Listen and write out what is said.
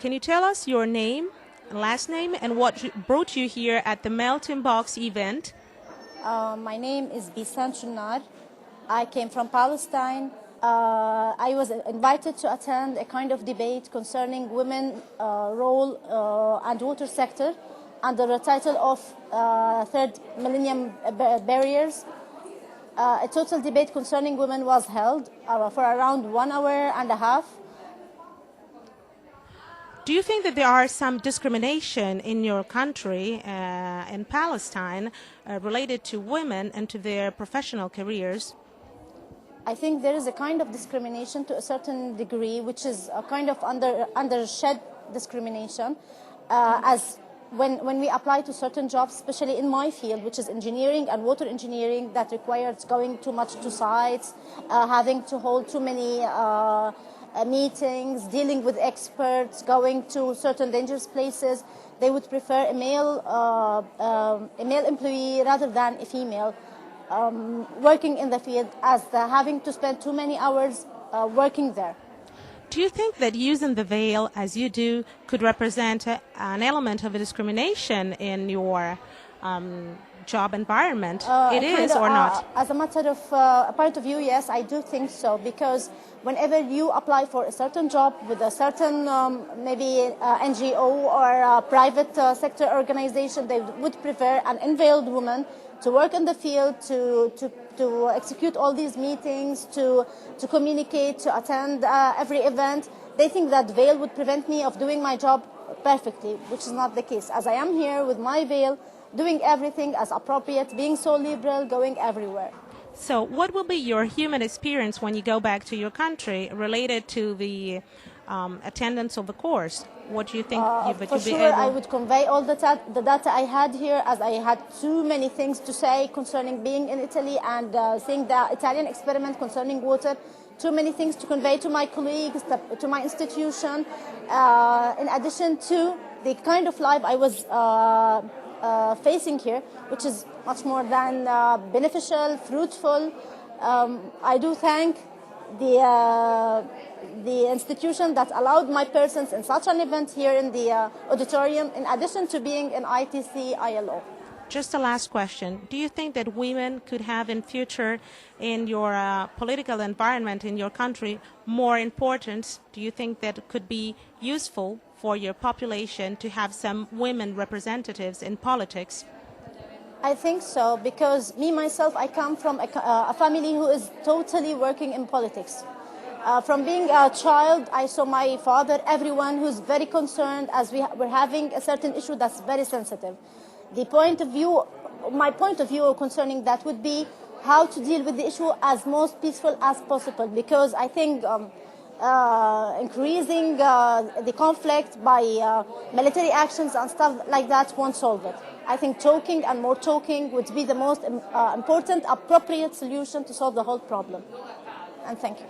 Can you tell us your name, last name, and what brought you here at the Melting Box event? My name is Beesan Shonnar. I came from Palestine. I was invited to attend a kind of debate concerning women role and water sector under the title of Third Millennium Barriers. A total debate concerning women was held for around 1 hour and a half. Do you think that there are some discrimination in your country, in Palestine, related to women and to their professional careers? I think there is a kind of discrimination to a certain degree, which is a kind of undershed discrimination, as when we apply to certain jobs, especially in my field, which is engineering and water engineering, that requires going too much to sites, having to hold too many meetings, dealing with experts, going to certain dangerous places. They would prefer a male employee rather than a female working in the field, as having to spend too many hours working there. Do you think that using the veil, as you do, could represent an element of a discrimination in your job environment? It is or not? As a matter of a point of view, yes, I do think so, because whenever you apply for a certain job with a certain maybe NGO or a private sector organization, they would prefer an unveiled woman to work in the field, to execute all these meetings, to communicate, to attend every event. They think that veil would prevent me of doing my job perfectly, which is not the case, as I am here with my veil, doing everything as appropriate, being so liberal, going everywhere. So what will be your human experience when you go back to your country related to the attendance of the course? What do you think For sure, I would convey all the data I had here, as I had too many things to say concerning being in Italy and seeing the Italian experiment concerning water. Too many things to convey to my colleagues, to my institution, in addition to the kind of life I was facing here, which is much more than beneficial, fruitful. I do thank the institution that allowed my presence in such an event here in the auditorium, in addition to being an ITC ILO. Just a last question. Do you think that women could have in future in your political environment in your country more importance? Do you think that it could be useful for your population to have some women representatives in politics? I think so, because me, myself, I come from a family who is totally working in politics. From being a child, I saw my father, everyone who's very concerned as we're having a certain issue that's very sensitive. My point of view concerning that would be how to deal with the issue as most peaceful as possible, because I think increasing the conflict by military actions and stuff like that won't solve it. I think talking and more talking would be the most important, appropriate solution to solve the whole problem. And thank you.